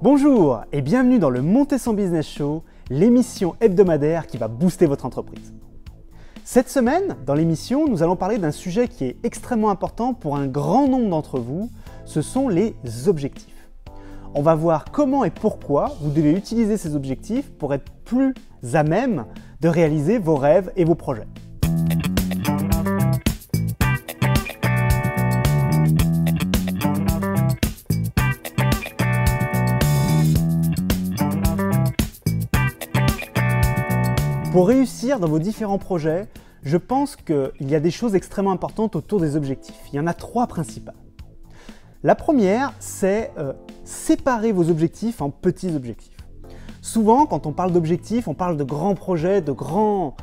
Bonjour et bienvenue dans le Monter son Business Show, l'émission hebdomadaire qui va booster votre entreprise. Cette semaine, dans l'émission, nous allons parler d'un sujet qui est extrêmement important pour un grand nombre d'entre vous, ce sont les objectifs. On va voir comment et pourquoi vous devez utiliser ces objectifs pour être plus à même de réaliser vos rêves et vos projets. Pour réussir dans vos différents projets, je pense qu'il y a des choses extrêmement importantes autour des objectifs. Il y en a trois principales. La première, c'est séparer vos objectifs en petits objectifs. Souvent, quand on parle d'objectifs, on parle de grands projets, de grands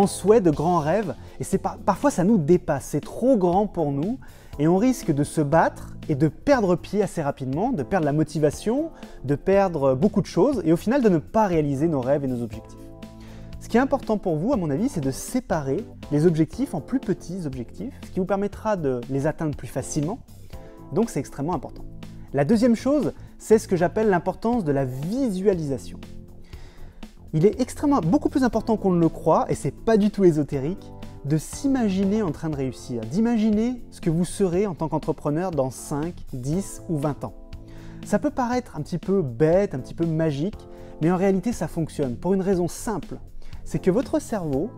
souhaits, de grands rêves. Et parfois, ça nous dépasse, c'est trop grand pour nous. Et on risque de se battre et de perdre pied assez rapidement, de perdre la motivation, de perdre beaucoup de choses et au final de ne pas réaliser nos rêves et nos objectifs. Ce qui est important pour vous, à mon avis, c'est de séparer les objectifs en plus petits objectifs, ce qui vous permettra de les atteindre plus facilement. Donc c'est extrêmement important. La deuxième chose, c'est ce que j'appelle l'importance de la visualisation. Il est beaucoup plus important qu'on ne le croit, et c'est pas du tout ésotérique, de s'imaginer en train de réussir, d'imaginer ce que vous serez en tant qu'entrepreneur dans 5, 10 ou 20 ans. Ça peut paraître un petit peu bête, un petit peu magique, mais en réalité ça fonctionne pour une raison simple. C'est que votre cerveau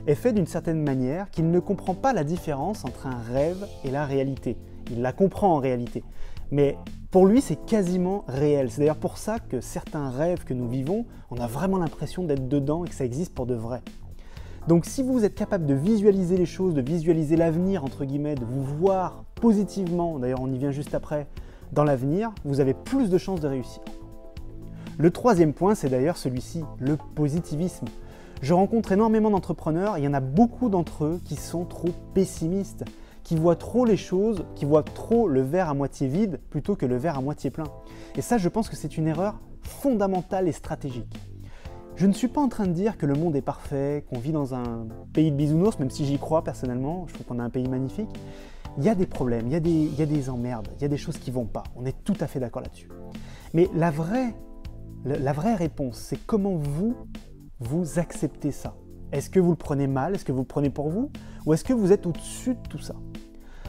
est fait d'une certaine manière qu'il ne comprend pas la différence entre un rêve et la réalité. Il la comprend en réalité, mais pour lui c'est quasiment réel. C'est d'ailleurs pour ça que certains rêves que nous vivons, on a vraiment l'impression d'être dedans et que ça existe pour de vrai. Donc si vous êtes capable de visualiser les choses, de visualiser l'avenir entre guillemets, de vous voir positivement, d'ailleurs on y vient juste après, dans l'avenir, vous avez plus de chances de réussir. Le troisième point, c'est d'ailleurs celui-ci, le positivisme. Je rencontre énormément d'entrepreneurs, il y en a beaucoup d'entre eux qui sont trop pessimistes, qui voient trop les choses, qui voient trop le verre à moitié vide plutôt que le verre à moitié plein. Et ça, je pense que c'est une erreur fondamentale et stratégique. Je ne suis pas en train de dire que le monde est parfait, qu'on vit dans un pays de bisounours, même si j'y crois personnellement, je trouve qu'on a un pays magnifique. Il y a des problèmes, il y a des emmerdes, il y a des choses qui ne vont pas, on est tout à fait d'accord là-dessus. Mais la vraie réponse, c'est comment vous acceptez ça. Est-ce que vous le prenez mal? Est-ce que vous le prenez pour vous? Ou est-ce que vous êtes au-dessus de tout ça?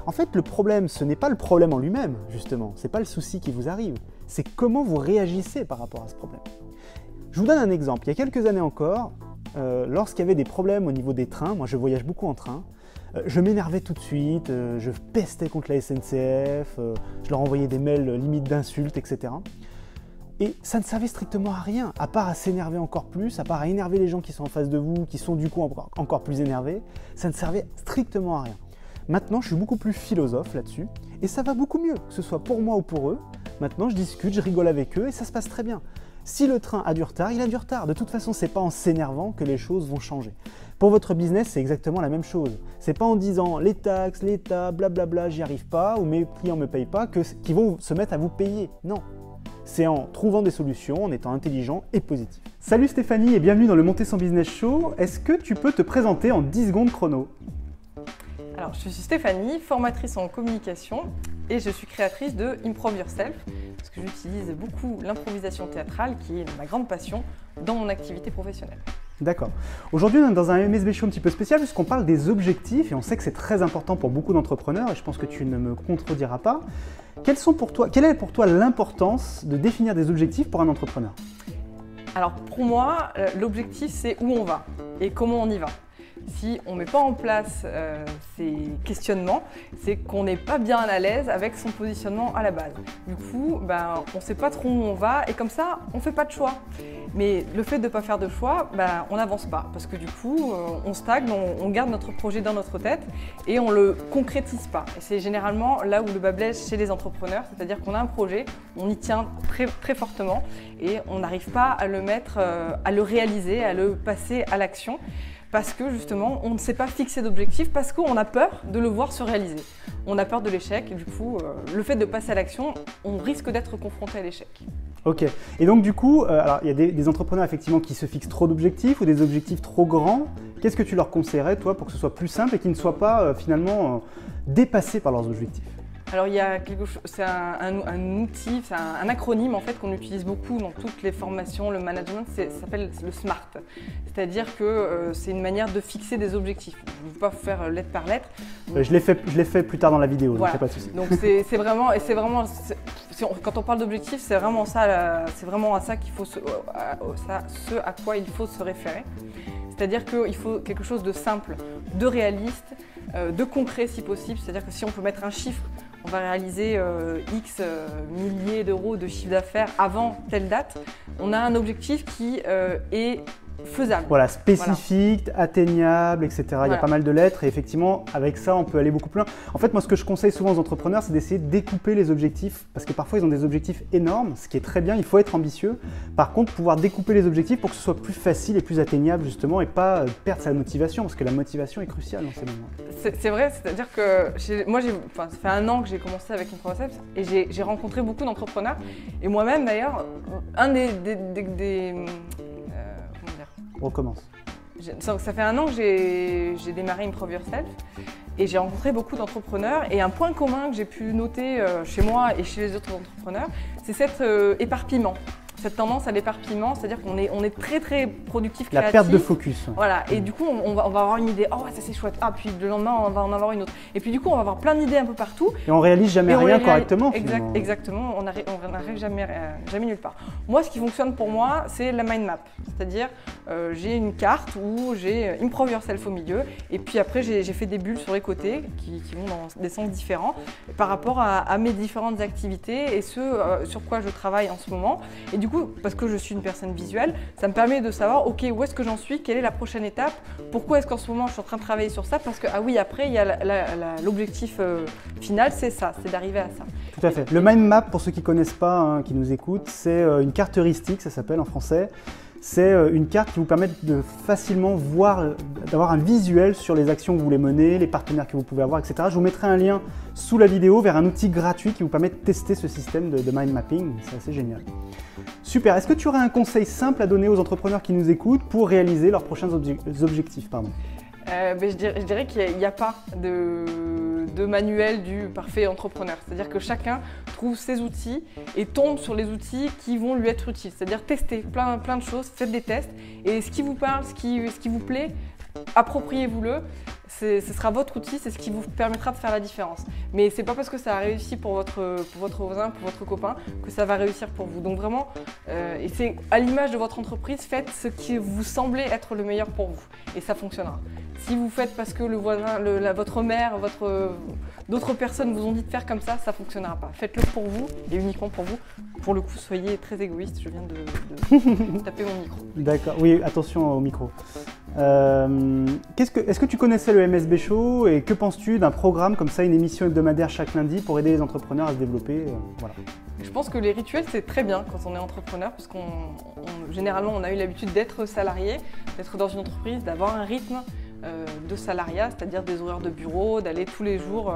En fait, le problème, ce n'est pas le problème en lui-même, justement. Ce n'est pas le souci qui vous arrive. C'est comment vous réagissez par rapport à ce problème. Je vous donne un exemple. Il y a quelques années encore, lorsqu'il y avait des problèmes au niveau des trains, moi je voyage beaucoup en train, je m'énervais tout de suite, je pestais contre la SNCF, je leur envoyais des mails limite d'insultes, etc. Et ça ne servait strictement à rien, à part à s'énerver encore plus, à part à énerver les gens qui sont en face de vous, qui sont du coup encore plus énervés, ça ne servait strictement à rien. Maintenant, je suis beaucoup plus philosophe là-dessus, et ça va beaucoup mieux, que ce soit pour moi ou pour eux. Maintenant, je discute, je rigole avec eux, et ça se passe très bien. Si le train a du retard, il a du retard. De toute façon, c'est pas en s'énervant que les choses vont changer. Pour votre business, c'est exactement la même chose. C'est pas en disant les taxes, l'État, blablabla, j'y arrive pas, ou mes clients me payent pas, qu'ils vont se mettre à vous payer. Non. C'est en trouvant des solutions, en étant intelligent et positif. Salut Stéphanie et bienvenue dans le Monter son Business Show. Est-ce que tu peux te présenter en 10 secondes chrono? Alors, je suis Stéphanie, formatrice en communication et je suis créatrice de Improv Yourself parce que j'utilise beaucoup l'improvisation théâtrale qui est ma grande passion dans mon activité professionnelle. D'accord. Aujourd'hui, on est dans un MSB Show un petit peu spécial puisqu'on parle des objectifs et on sait que c'est très important pour beaucoup d'entrepreneurs et je pense que tu ne me contrediras pas. Quelle est pour toi l'importance de définir des objectifs pour un entrepreneur? Alors pour moi, l'objectif c'est où on va et comment on y va. Si on ne met pas en place ces questionnements, c'est qu'on n'est pas bien à l'aise avec son positionnement à la base. Du coup, on ne sait pas trop où on va et comme ça, on ne fait pas de choix. Mais le fait de ne pas faire de choix, on n'avance pas parce que du coup, on stagne, on garde notre projet dans notre tête et on ne le concrétise pas. Et c'est généralement là où le bât blesse chez les entrepreneurs, c'est-à-dire qu'on a un projet, on y tient très, très fortement et on n'arrive pas à le mettre, à le réaliser, à le passer à l'action. Parce que justement, on ne s'est pas fixé d'objectif, parce qu'on a peur de le voir se réaliser. On a peur de l'échec et du coup, le fait de passer à l'action, on risque d'être confronté à l'échec. Ok. Et donc du coup, alors il y a des entrepreneurs effectivement qui se fixent trop d'objectifs ou des objectifs trop grands. Qu'est-ce que tu leur conseillerais toi pour que ce soit plus simple et qu'ils ne soient pas finalement dépassés par leurs objectifs? Alors il y a quelque chose, c'est un outil, c'est un acronyme en fait qu'on utilise beaucoup dans toutes les formations, le management, ça s'appelle le SMART. C'est-à-dire que c'est une manière de fixer des objectifs. Je ne vais pas vous faire lettre par lettre. Je l'ai fait plus tard dans la vidéo, voilà. Donc pas de souci. Donc c'est vraiment, quand on parle d'objectifs, c'est vraiment ça, c'est vraiment à ça qu'il faut ce à quoi il faut se référer. C'est-à-dire qu'il faut quelque chose de simple, de réaliste, de concret si possible. C'est-à-dire que si on peut mettre un chiffre, on va réaliser X milliers d'euros de chiffre d'affaires avant telle date, on a un objectif qui est faisable. Voilà, spécifique, atteignable, etc. Voilà. Il y a pas mal de lettres et effectivement, avec ça, on peut aller beaucoup plus loin. En fait, moi, ce que je conseille souvent aux entrepreneurs, c'est d'essayer de découper les objectifs parce que parfois, ils ont des objectifs énormes, ce qui est très bien, il faut être ambitieux. Par contre, pouvoir découper les objectifs pour que ce soit plus facile et plus atteignable, justement, et pas perdre sa motivation parce que la motivation est cruciale dans ces moments. C'est vrai, c'est-à-dire que moi, ça fait 1 an que j'ai commencé avec ImproSelf et j'ai rencontré beaucoup d'entrepreneurs. Et moi-même, d'ailleurs, un On recommence. Ça fait 1 an que j'ai démarré Improve Yourself et j'ai rencontré beaucoup d'entrepreneurs. Et un point commun que j'ai pu noter chez moi et chez les autres entrepreneurs, c'est cet éparpillement. Cette tendance à l'éparpillement, c'est-à-dire qu'on est très très productif, créatif. La perte de focus. Voilà, et du coup on va avoir une idée, oh ça c'est chouette, ah puis le lendemain on va en avoir une autre. Et puis du coup on va avoir plein d'idées un peu partout. Et on réalise jamais rien correctement. Exactement, on n'arrive jamais nulle part. Moi ce qui fonctionne pour moi c'est la mind map, c'est-à-dire j'ai une carte où j'ai Improve Yourself au milieu et puis après j'ai fait des bulles sur les côtés qui vont dans des sens différents par rapport à mes différentes activités et sur quoi je travaille en ce moment. Et du coup, parce que je suis une personne visuelle, ça me permet de savoir, ok, où est-ce que j'en suis, quelle est la prochaine étape, pourquoi est-ce qu'en ce moment je suis en train de travailler sur ça, parce que, ah oui, après, il y a l'objectif final, c'est ça, c'est d'arriver à ça. Tout à fait. Le mind map, pour ceux qui ne connaissent pas, hein, qui nous écoutent, c'est une carte heuristique, ça s'appelle en français. C'est une carte qui vous permet de facilement voir, d'avoir un visuel sur les actions que vous voulez mener, les partenaires que vous pouvez avoir, etc. Je vous mettrai un lien sous la vidéo vers un outil gratuit qui vous permet de tester ce système de mind mapping. C'est assez génial. Super. Est-ce que tu aurais un conseil simple à donner aux entrepreneurs qui nous écoutent pour réaliser leurs prochains objectifs, je dirais qu'il n'y a pas de manuel du parfait entrepreneur. C'est-à-dire que chacun trouve ses outils et tombe sur les outils qui vont lui être utiles. C'est-à-dire tester plein de choses, faites des tests et ce qui vous parle, ce qui vous plaît, appropriez-vous-le. Ce sera votre outil, c'est ce qui vous permettra de faire la différence. Mais c'est pas parce que ça a réussi pour votre voisin, pour votre copain, que ça va réussir pour vous. Donc vraiment, et c'est à l'image de votre entreprise, faites ce qui vous semblait être le meilleur pour vous. Et ça fonctionnera. Si vous faites parce que le voisin, votre mère, d'autres personnes vous ont dit de faire comme ça, ça ne fonctionnera pas. Faites-le pour vous et uniquement pour vous. Pour le coup, soyez très égoïste. Je viens de taper mon micro. D'accord. Oui, attention au micro. Est-ce que tu connaissais le MSB Show et que penses-tu d'un programme comme ça, une émission hebdomadaire chaque lundi pour aider les entrepreneurs à se développer voilà. Je pense que les rituels, c'est très bien quand on est entrepreneur parce généralement, on a eu l'habitude d'être salarié, d'être dans une entreprise, d'avoir un rythme de salariat, c'est-à-dire des horaires de bureau, d'aller tous les jours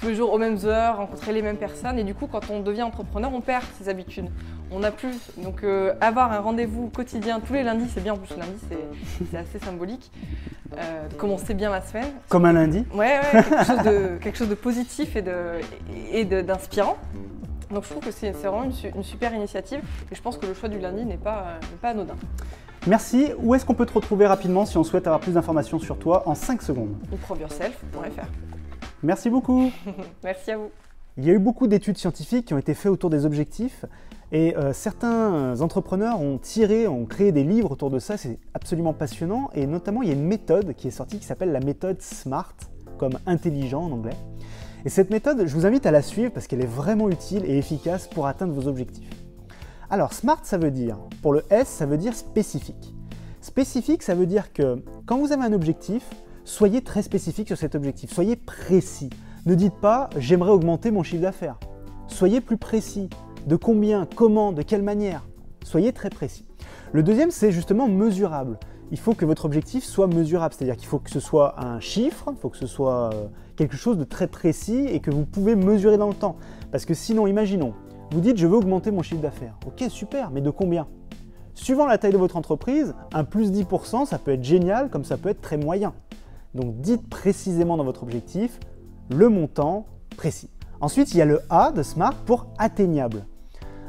aux mêmes heures, rencontrer les mêmes personnes. Et du coup, quand on devient entrepreneur, on perd ses habitudes. On n'a plus. Donc, avoir un rendez-vous quotidien tous les lundis, c'est bien. En plus, le lundi, c'est assez symbolique. De commencer bien la semaine. Comme un lundi. Ouais, quelque chose de positif et d'inspirant. Donc, je trouve que c'est vraiment une super initiative. Et je pense que le choix du lundi n'est pas anodin. Merci. Où est-ce qu'on peut te retrouver rapidement si on souhaite avoir plus d'informations sur toi en 5 secondes? ImproveYourself.fr. Merci beaucoup. Merci à vous. Il y a eu beaucoup d'études scientifiques qui ont été faites autour des objectifs et certains entrepreneurs ont créé des livres autour de ça. C'est absolument passionnant et notamment il y a une méthode qui est sortie qui s'appelle la méthode SMART, comme intelligent en anglais. Et cette méthode, je vous invite à la suivre parce qu'elle est vraiment utile et efficace pour atteindre vos objectifs. Alors, SMART, ça veut dire, pour le S, ça veut dire spécifique. Spécifique, ça veut dire que quand vous avez un objectif, soyez très spécifique sur cet objectif, soyez précis. Ne dites pas « j'aimerais augmenter mon chiffre d'affaires ». Soyez plus précis. De combien, comment, de quelle manière. Soyez très précis. Le deuxième, c'est justement mesurable. Il faut que votre objectif soit mesurable, c'est-à-dire qu'il faut que ce soit un chiffre, il faut que ce soit quelque chose de très précis et que vous pouvez mesurer dans le temps. Parce que sinon, imaginons, vous dites « je veux augmenter mon chiffre d'affaires ». Ok, super, mais de combien? Suivant la taille de votre entreprise, un plus 10%, ça peut être génial, comme ça peut être très moyen. Donc dites précisément dans votre objectif le montant précis. Ensuite, il y a le A de SMART pour atteignable.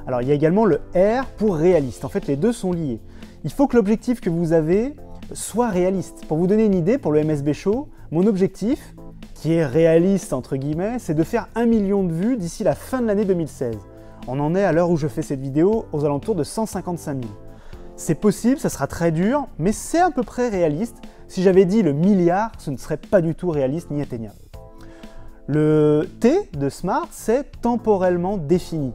Alors, il y a également le R pour réaliste. En fait, les deux sont liés. Il faut que l'objectif que vous avez soit réaliste. Pour vous donner une idée, pour le MSB Show, mon objectif, qui est réaliste entre guillemets, c'est de faire 1 million de vues d'ici la fin de l'année 2016. On en est à l'heure où je fais cette vidéo aux alentours de 155 000. C'est possible, ça sera très dur, mais c'est à peu près réaliste. Si j'avais dit le milliard, ce ne serait pas du tout réaliste ni atteignable. Le T de SMART, c'est temporellement défini.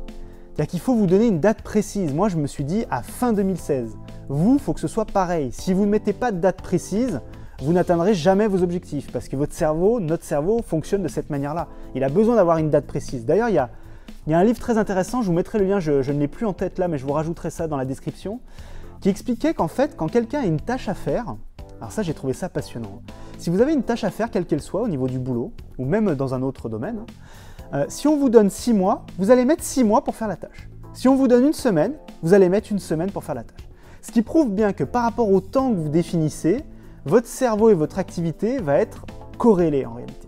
C'est-à-dire qu'il faut vous donner une date précise. Moi, je me suis dit à fin 2016. Vous, il faut que ce soit pareil. Si vous ne mettez pas de date précise, vous n'atteindrez jamais vos objectifs parce que votre cerveau, notre cerveau, fonctionne de cette manière-là. Il a besoin d'avoir une date précise. D'ailleurs, il y a un livre très intéressant, je vous mettrai le lien, je ne l'ai plus en tête là, mais je vous rajouterai ça dans la description, qui expliquait qu'en fait, quand quelqu'un a une tâche à faire, alors ça, j'ai trouvé ça passionnant. Si vous avez une tâche à faire, quelle qu'elle soit, au niveau du boulot, ou même dans un autre domaine, si on vous donne 6 mois, vous allez mettre 6 mois pour faire la tâche. Si on vous donne une semaine, vous allez mettre une semaine pour faire la tâche. Ce qui prouve bien que par rapport au temps que vous définissez, votre cerveau et votre activité va être corrélés en réalité.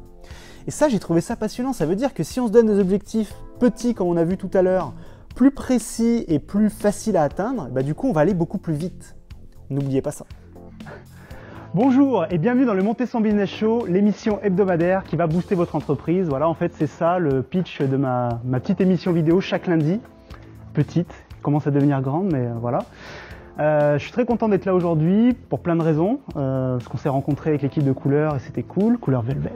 Et ça, j'ai trouvé ça passionnant. Ça veut dire que si on se donne des objectifs petits, comme on a vu tout à l'heure, plus précis et plus faciles à atteindre, bah du coup, on va aller beaucoup plus vite. N'oubliez pas ça. Bonjour et bienvenue dans le Monter son Business Show, l'émission hebdomadaire qui va booster votre entreprise. Voilà, en fait, c'est ça le pitch de ma petite émission vidéo chaque lundi. Petite, commence à devenir grande, mais voilà. Je suis très content d'être là aujourd'hui pour plein de raisons. Parce qu'on s'est rencontré avec l'équipe de Couleur et c'était cool, Couleur Velvet.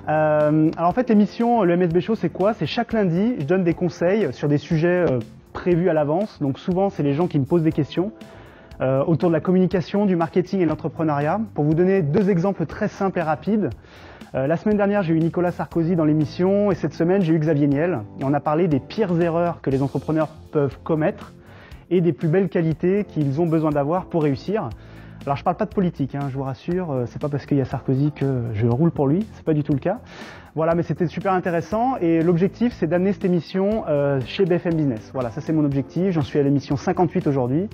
Alors en fait, l'émission, le MSB Show, c'est quoi? C'est chaque lundi, je donne des conseils sur des sujets prévus à l'avance. Donc souvent, c'est les gens qui me posent des questions. Autour de la communication, du marketing et de l'entrepreneuriat. Pour vous donner 2 exemples très simples et rapides. La semaine dernière, j'ai eu Nicolas Sarkozy dans l'émission et cette semaine, j'ai eu Xavier Niel. Et on a parlé des pires erreurs que les entrepreneurs peuvent commettre et des plus belles qualités qu'ils ont besoin d'avoir pour réussir. Alors je parle pas de politique, hein, je vous rassure, c'est pas parce qu'il y a Sarkozy que je roule pour lui, c'est pas du tout le cas. Voilà, mais c'était super intéressant et l'objectif c'est d'amener cette émission chez BFM Business. Voilà, ça c'est mon objectif, j'en suis à l'émission 58 aujourd'hui.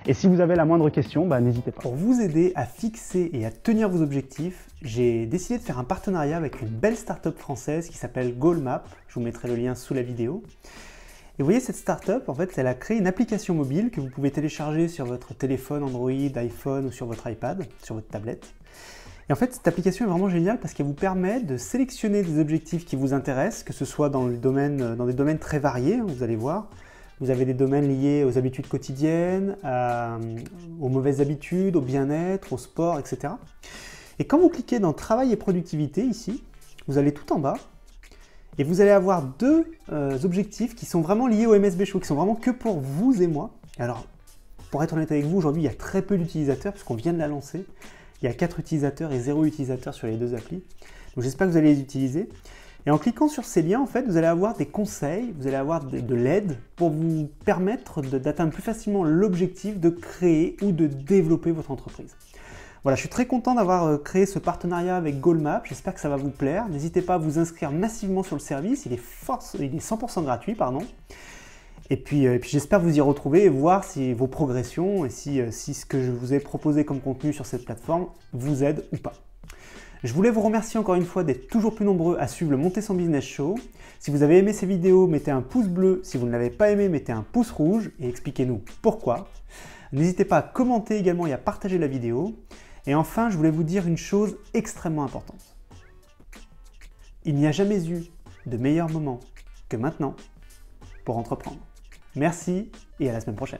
Et si vous avez la moindre question, bah, n'hésitez pas. Pour vous aider à fixer et à tenir vos objectifs, j'ai décidé de faire un partenariat avec une belle start-up française qui s'appelle Goalmap. Je vous mettrai le lien sous la vidéo. Et vous voyez, cette start-up, en fait, elle a créé une application mobile que vous pouvez télécharger sur votre téléphone Android, iPhone ou sur votre iPad, sur votre tablette. Et en fait, cette application est vraiment géniale parce qu'elle vous permet de sélectionner des objectifs qui vous intéressent, que ce soit dans des domaines très variés, vous allez voir. Vous avez des domaines liés aux habitudes quotidiennes, aux mauvaises habitudes, au bien-être, au sport, etc. Et quand vous cliquez dans Travail et productivité, ici, vous allez tout en bas, et vous allez avoir 2 objectifs qui sont vraiment liés au MSB Show, qui sont vraiment que pour vous et moi. Alors, pour être honnête avec vous, aujourd'hui, il y a très peu d'utilisateurs, puisqu'on vient de la lancer. Il y a 4 utilisateurs et 0 utilisateurs sur les 2 applis. Donc j'espère que vous allez les utiliser. Et en cliquant sur ces liens, en fait, vous allez avoir des conseils, vous allez avoir de l'aide pour vous permettre d'atteindre plus facilement l'objectif de créer ou de développer votre entreprise. Voilà, je suis très content d'avoir créé ce partenariat avec Goalmap, j'espère que ça va vous plaire. N'hésitez pas à vous inscrire massivement sur le service, il est 100% gratuit, pardon. Et puis j'espère vous y retrouver et voir si vos progressions et si ce que je vous ai proposé comme contenu sur cette plateforme vous aide ou pas. Je voulais vous remercier encore une fois d'être toujours plus nombreux à suivre le Monter son Business Show. Si vous avez aimé ces vidéos, mettez un pouce bleu. Si vous ne l'avez pas aimé, mettez un pouce rouge et expliquez-nous pourquoi. N'hésitez pas à commenter également et à partager la vidéo. Et enfin, je voulais vous dire une chose extrêmement importante. Il n'y a jamais eu de meilleur moment que maintenant pour entreprendre. Merci et à la semaine prochaine.